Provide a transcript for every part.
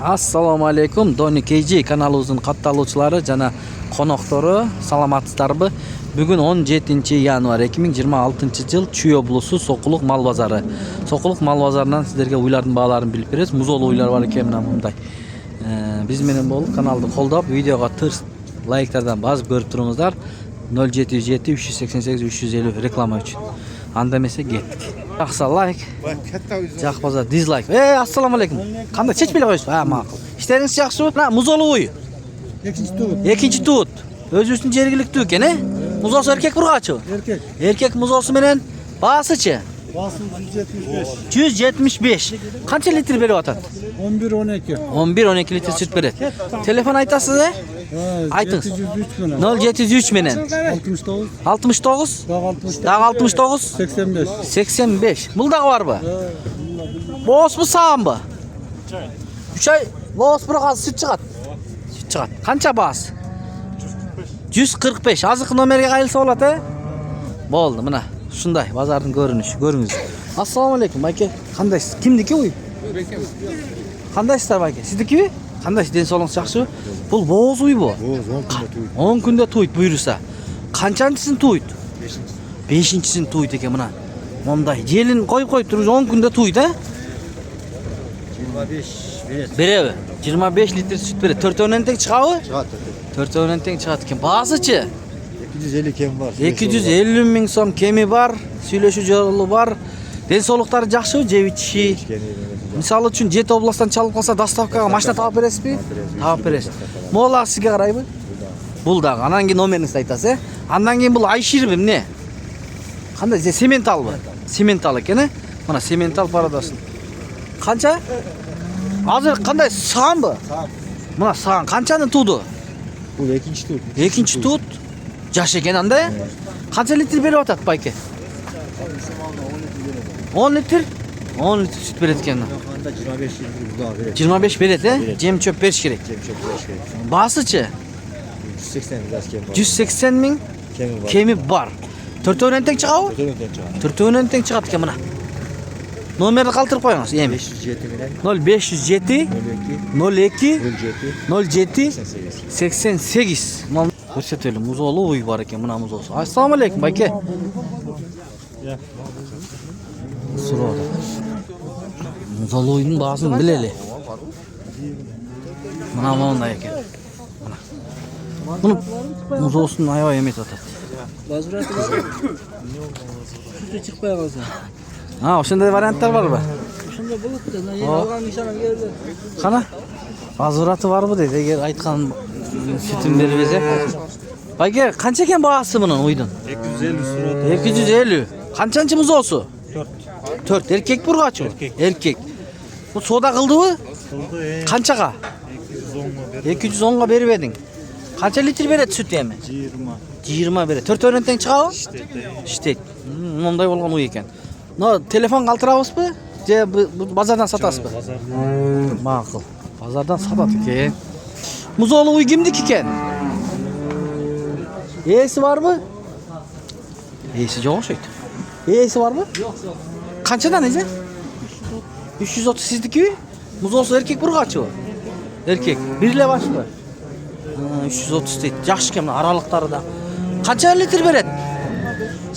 Assalomu alaykum. Doni KG kanalımızın kattaluvchilari jana qonoqtori salomatsizlarmi? Bugun 17-yanvar 2026-yil Chuy oblusi Soquluq mal bozori. Soquluq mal bozoridan sizlarga uylarning baholarini bilib beramiz. Muzoli uylar bor ekan mana bunday. Biz menen bo'lib kanalni qo'llab, videoga tirs layklardan bosib ko'rib turingizlar. 0707 388 350 reklama uchun. Andamasa ketdik. Yaxshi like. Yaxshi dislike. Assalomu alaykum. Qanday chechpila qo'yasiz? Ha, ma'qul. Ishlaringiz yaxshimi? Ha, Muzoli uy. Ikkinchi tut. O'zbekiston jergilikda ekan, Muzosi erkak burg'achi. Erkak. Erkak muzosi bilan basichi. Bası 175. 175. Qancha litr beryapti? 11-12. 11-12 litr süt beradi. Telefon aytasiz? Aytыңыз. 0703 bilan 69. 69 69. 69 85. 85. Buldak var mı? Boğaz mı sağ mı? 3 ay boğaz bırakası süt çıkart. Süt çıkart. Kança boğaz? 145. Azık numaraya kayılsa olat he? Boldu mına. Şunday bazarın görünüşü. Görünüz. Assalamu alaikum Bayke. Kandaysız? Kimdiki uy? Kandaysızlar Bayke? Sizdiki mi? Kandaysız? Densolunuz yaxşı? Bu boğaz uy bu. Boğaz 10 günde tuydu. 10 günde tuyut buyursa. Kançancısın tuyut? 5-sini tuyut eken mına. Monday. Jelin koyup duruz 10 günde tuyut he? 25 verir. Berevi. 25 litre süt verir. 4 önenten çıkağı? Çıkart. 4 önenten çıkat eken. Bazıçı? 250 kem var. 250 ming so'm kemi var. Süylöşü yolu var. Densoluqtары жақсы жеп içişi. Misal üçün jet oblastан çalıp kalsa dostavkaga машина tağıp beresizби? Tağıp beresiz. Mola sizge qarayбы? Buldak. Andan keyin номеріңізді айтасыз, Andan keyin бұл Айширби эмне? Qanday? Sementalбы? Semental eкен, Mana semental paradaсын. Qancha? Hozir qanday? Sağanбы? Sağan. Mana sağan. Qanchani tuğdu? Bu ikinci tut. Ikinci tut. Jaş ekan anda. Qancha litr berib atadi Bayke? 10 litr? 10 litr süt beradi ekan. 25 budağı verir. 25 beradi, he? Jem çöp berish kerak. Kem çok uğraş. Basıçı? 180 biraz kem var. 180 ming Kemi var. kemi var. 4 önenten çıqabı? 4 önenten çıqat ekan mana. Nomerni qoldirib qo'yinglar, endi. 507 bilen 0507 02 07 07 88. Ko'rsataylik, Muzoli uy bor ekan, mana muzosi. Assalomu alaykum, Bayke. So'radi. Muzoli uyning bahosini bilaylik. Mana bunday ekan. Mana. Buni muzosini ayoy emas otadi. Bazurati var. Sütü çıkmaya kalsa. Ha, o'shanday variantlar bormi? Shunda bo'libdi. Yana olgan nishonam berdi. Qana? Bazurati bormi deydi. Agar aytgan sütini berib bersa. Bayke, qancha ekan bahosi buning uydan? 250 surat. 250. Qanchanchi muzosi? 4. Erkek burg'achi? Erkek. Bu soda qildimi? Qildi. Qanchaga? 210 ga berib eding. Qancha litr beradi süt endi? 20 beradi. 4 o'rnatdan chiqadi? Ishtek. Bunday bo'lgan uy ekan. No, telefon qaltirabsizmi? Je bozordan sotasizmi? Bozordan. Ma'qul. Bozordan sotadi ekan. Muzoli uy kimniki ekan? Esi bormi? Esi yo'q o'xshaydi. Esi bormi? Yo'q. Qanchadan edi? 330 sizniki? Muzosi erkek burg'achi u. Erkek. Birla boshmi? 330 deydi. Yaxshi ekan araliqlarida. Qancha litr beradi?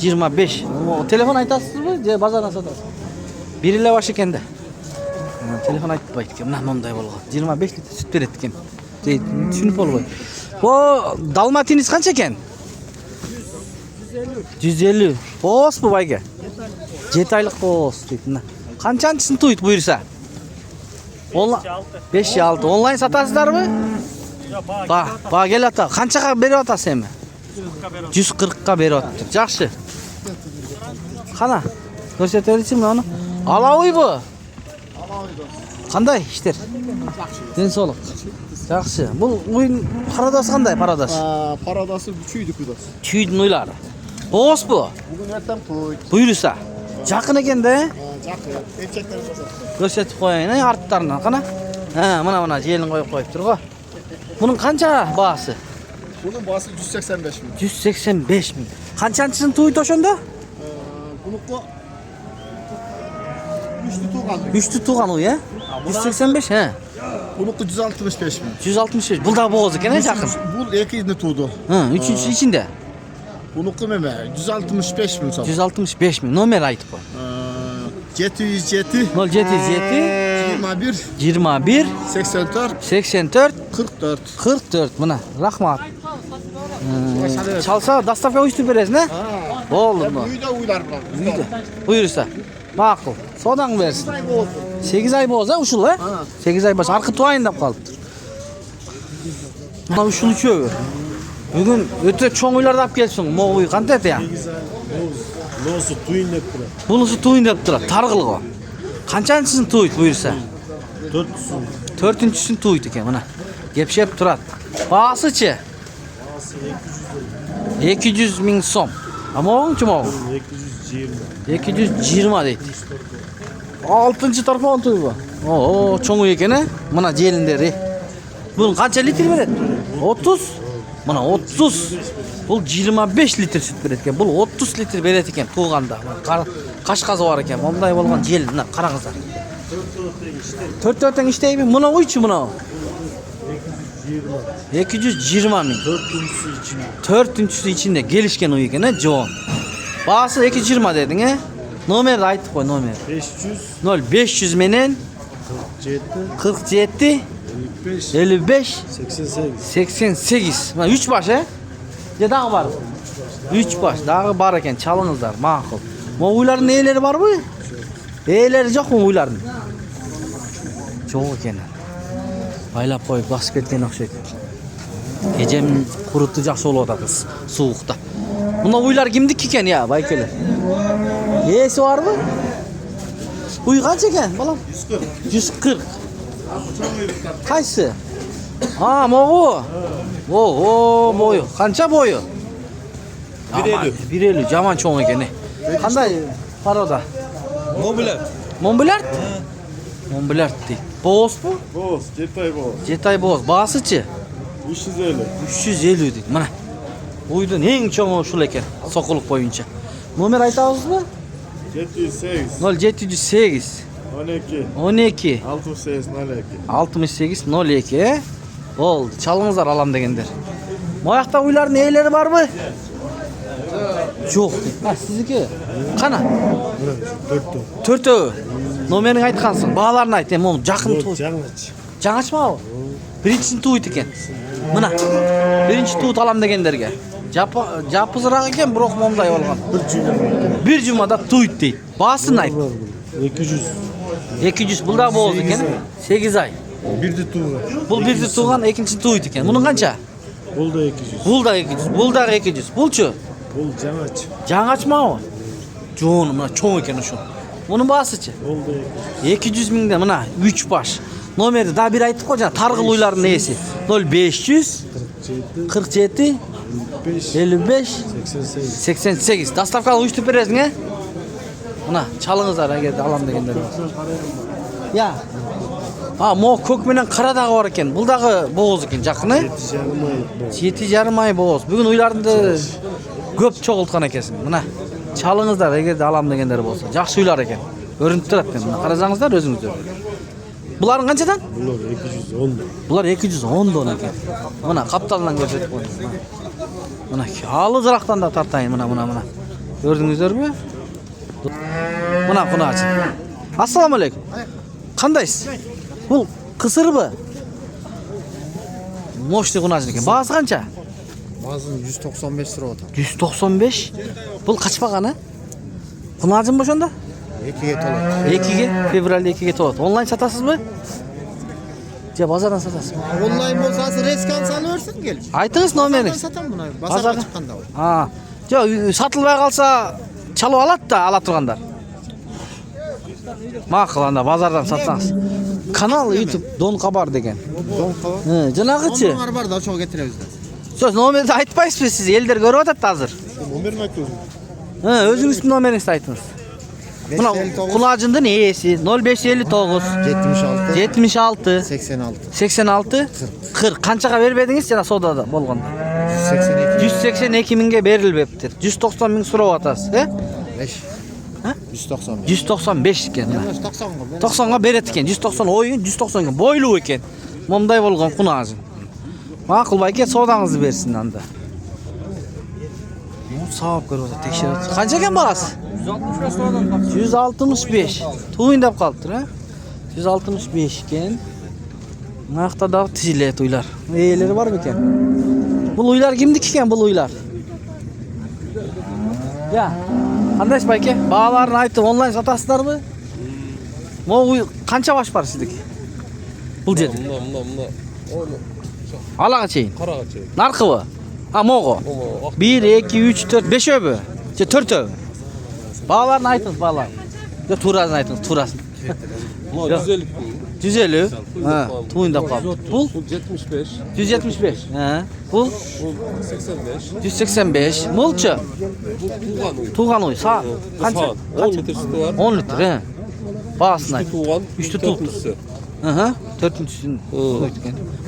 25. Telefon aytasizmi? Je bozordan sotasiz. Birla bosh ekanda. Telefon aytib qo'ydik. Mana bunday bo'lgan. 25 litr süt beradi ekan. Tushunib bo'ldi. Bu dalmatiniz qancha ekan? 150. Boz bu Bayke. 7 oylik boz deydi. Qanchanchısini tuyut buyursa? 5-6. Onlayn satasizlarmi? Ba kelata. Qanchaga beryapsiz endi? 140 ga beryapti. Yaxshi. Qana? Ko'rsataverishmi uni? Aloviy bu. Qanday ishlar? Densolik. Yaxshi. Bu o'yin paradasi qanday paradas? Paradası Chuydi kudası. Chuydi uylari. Boz bu. Bugün ertem toy. Buyursa. Yaqin ekanda. Жақын. Erkekler basar. Ko'rsatib qo'ying, ortlardan qana. Ha, mana jelini qo'yib turib. Buning qancha bahosi? Bunun bahası 185 bin. 185 ming. Qanchanchısini to'ydi o'shanda? Bunukla 3 tutuğan. 3 tutuğan u ya? 185 ha. Bununki 165 bin. 165. Bul da boğaz ekan, жақын. Bu ekini tuğdu. Hı, üçüncüsü içinde. Bununki meme 165 bin. 165 bin. Nomer aytıp koy. 707 0707 21 21 84 84 44. 44. Mına, rahmat. Çalsa dastavka uyuşturup beresiz, ne? Oldu mu? Uyda uylar bular. Buyursa. Maqul. Sodan versin. 8 ay boğaz ha uşul ha? 8 ay baş. Arqı tuayındap kalıptır. Mana uşul üçöver. Bugün öte çoğun uylarda ap gelsin. Moğuy qancha eti ya? Nosu tuyun dep turadi. Bunisi tuyun dep turadi. Targ'il o. Qanchanchisini tuydi buyursa? 400. 4-sini tuydi ekan mana. Gepshep turadi. Bahasichi? 200 ming so'm. Amo'nchi mo'g'u? 220. 220 deydi. 6-chi tarafon tuy bu. Oo, cho'ng uy ekan-a. Mana jelinderi. Buni qancha litr beradi? 30. Mana 30. Bu 25 litr süt beradi ekan. Bu 30 litr beradi ekan tuğganda. Qashqazi bor ekan. Bunday bo'lgan jel, mana qarangizlar. 4-4 ishtaymi? Buni uychi buni. 220 ming. 400'sü için. 4-sü içinde gelişken uy ekan-a, javob. Bahası 220 dedin ha? Nomerni aytib qo'y, nomer. 500. 0500 menen 47. 47 55. 55 88. 88. Mana 3 baş ha? Ya daha var. 3 baş. Daha var ekan, çalыңыздар, ma'qul. Bu uyların eğleri var mı? Eğleri yo'q mu uyların? Yo'q ekan. Baylab qo'yib basib ketgan o'xshaydi. Gecem qurutni yaxshi bo'lyapti sovuqda. Bunda uylar kimdik ekan ya, baykeler? Yesi var mı? Uy qancha ekan, balam? 140. Qaysi? Ha, mo'g'u. Oo, boyu. Qancha boyu? 150. 150. Jomon cho'ng ekan. Qanday paroda? Montblanc? Montblanc deydi. Boz bu? Boz. Jetay boz. Jetay boz. Bahasichi? 350. 350 deydi. Mana. Uydun eng cho'ng shul ekan, soquluq bo'yicha. Nomer aytabizmi? 708. 0708 12. 12 68 02. 68 02. Oldu. Çalыңızlar alam degenler. Bu ayakta uyların eğleri var mı? Yok. Ha, sizniki. Qana? 4. 4. Nomerini aytqansın. Bağlarını ayt. Onu жақын tuğ. Жаңачма o. Birincisini tuğ ekan. Mına. Birinci tuğ alam degenlerge. Japızırak ekan, biroq monday olgan. Bir jumada tuğ deydi. Basını ayt. 200. 200 bulda boz ekan. 8 ay. Bir de tuğla. Bul birdi tuğan, ikinci tuğ ekan. Bunun qancha? Bol da 200. Bul da 200. Bul da 200. Bulchu. Bol canaç. Жаңачма o. Jo'ni mana cho'ng ekan shu. Bunun bahasichi? Bol da 200 mingdan mana 3 baş. Nomerni da bir aytib qo'yjan. Targ'il uylarning nesi? 0500 47 55 88. Dastavkani uyushtirib berasizmi? Mana çalыңыздар agar alam degenler. Ya. Ha, mo ko'k bilan qora dag'i bor ekan. Buldagi bo'g'iz ekan, jaqini. 7,5 ay bo'g'iz. Bugun uylarni ko'p cho'g'iltgan ekansiz. Mana çalыңыздар agar alam degenler bo'lsa. Yaxshi uylar ekan. Ko'rinib turadi ekan. Qarasangizlar o'zingizlar. Buların qanchadan? Bunlar 210. Bular 210 don ekan. Mana qaptaldan ko'rsatib qo'ydim. Mana alızraqdan da tartayın mana. Gördünüzlermi? Mana qunachi. Assalomu alaykum. Qandaysiz? Bu qisirmi? Moshli qunachi ekan. Bahasi qancha? Bazı 195 lira otan. 195. Bu qach bag'ani? Qunachimi o'shanda? 2'ye to'ladi. 2'ga, fevralda 2'ga to'ladi. Onlayn satasizmi? Ya bozordan satasizmi? Online bo'lsa reskan salaversin gel. Aytыңыз nomeringiz. Satan buni. Bozorga chiqqanda u. Ha. Yo, satılmay qalsa çalып alat da ala turganlar. Ma'qul, anda bozordan satsangiz. Kanal YouTube Don Xabar degan. Don Xabar. Ha, janag'ichi. Onlar var da çoğu getiremiz. So'z nomerni aytpaysizmi siz? Elder ko'ryapti hozir. Nomer mi aytdingiz? Ha, o'zingizning nomeringizni aytыңыз. Buna kulacından iyisi 0559 76 76 86 86 40 qanchaga berbedingiz jana sodada bo'lganda 182 182 mingga berilibdir. 190 ming so'rab atasiz, he? 5 Ha? 195 195 ekan. 90 ga 90 ga beradi ekan. 190 o'yin, 190 ga boylu ekan. Momday bolgan kunajın. Maqul bayke sodаңызды bersin anda. Bu sağıp görüp tekşirip. Kança eken bağası? 165. Tuğundap kalıptır ha? 165 eken. Naqta da tijilet uylar. Eyeleri var mı eken? Bu uylar kimdik eken bu uylar? Ya. Qanday bayke? Bağlarını aytып onlayn satasızlar mı? Mo kança baş var sizdeki? Bu jedi. Bunda. Alaga çeyin. Qarağa çek. Narxı mı? Ha moğo. 1, 2, 3, 4, 5 öbü. 4 öbü. Bağlarını aytınız bağlar. Ya turasını aytınız turasını. Buna 150 kun. 150. Ha, tuğunda kaldı. Pul? Bu 75. 175. Ha. Pul? Bu 85. 185. Mulçu? Bu tuğan uy. Tuğan uy. Sağ. Kança? 10 litre sütü var. 10 litre. He. Bağısını ayt. Tuğan. Üçlü dörtüncüsü. Hı hı. 4'üncüsünü.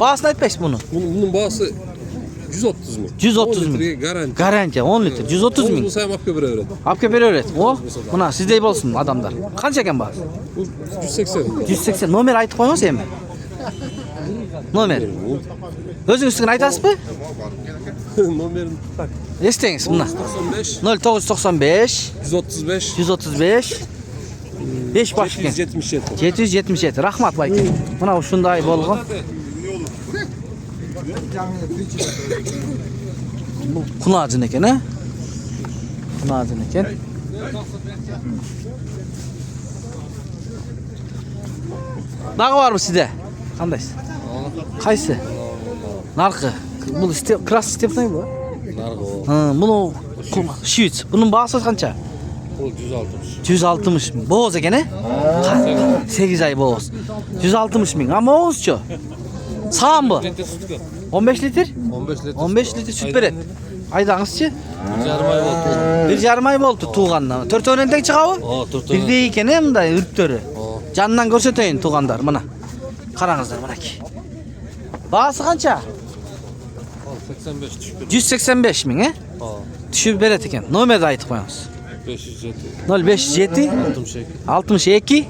Bağısını aytpaysiz bunu. Bunun bağısı 130 mu? 130 10 mu? litreye garanti. Garanti 10 litre. 130 min. Bu sayım apka bir öğret. Apke bir öğret. O. Buna sizdey bolsun adamlar. Kança eken bağısı? Bu 180. 180. Nomer aytıp koyuңuz emi? Nomer. Özüңüzdükini aytasыз mı? Numarini tak. Естеңіз мына. 95. 0995 135. 135 5 baş eкен. 777. 777. Rahmat bayke. Mына ушундай болгон. Bu kunajın eken, ha? Kunajın eken. Dağı var mı sizde? Qandaysiz? Qaysı? Narxı. Bu krasный stepnoy bu. Nargı o. Ha, bunu şiüt. Bunun bağısı kança? Bu 160. 160 min. Boğaz eken, he? 8 ay boğaz. 160 min. Ama Oğuzçu. Sağ mı? Litre sütü. 15 litre? 15 litre. 15 litre süt beret. Aydağınızçı? Yarım ay oldu. Bir yarım ay boldu tuğandan. 4 önünden çıkabı? Aa 4 Bir de eken hem de ürktörü. Aa. Candan görseteyin tuğanlar mına. Karağızlar mına ki. Bağısı kança? 85 düştü. 185 min, he? Aa. Düşüp beret eken. Nomer de aytıp koyuңuz. 507. 057 62. 62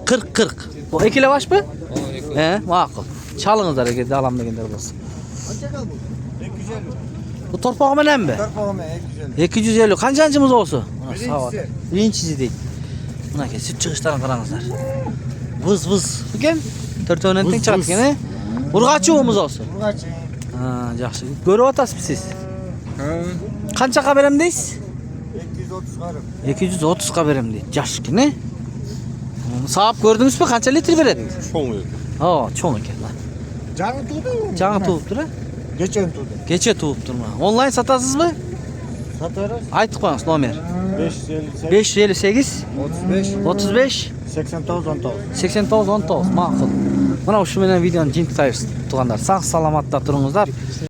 40 40. Bu ekile baş mı? Aa ekle. He, makul. Çalыңızlar eğer de alam degenler bolsa. Bu torpağı menen mi? 250. Kancancımız olsun? Sağ ol. Birincisi değil. Buna ke süt çıkışlarını qarаңызlar. Vız vız. Eken 4 önünden çıkat eken, he? Urgaçuğumuz olsun. Ha, yaxşı. Görüp atasız siz? Kança berem deysiz? 230 berem deydi. Jaş eken, he? Sağıp gördünüz mü kança litre beredi? Çoğun yok. Ha, çoğun eken. Canı tuğdu mu? Жаңы туыптыр, ha? Geçen tuğdu. Keçe tuğuptur mu? Onlayn satasız mı? Satarız. Aytıp koyuңuz nomer. 558 558 35 35 89 19. 89 19. Maqul. Mana uşu menen videonu jintik tayırız tuğanlar. Sağ salamatla turuңuzlar.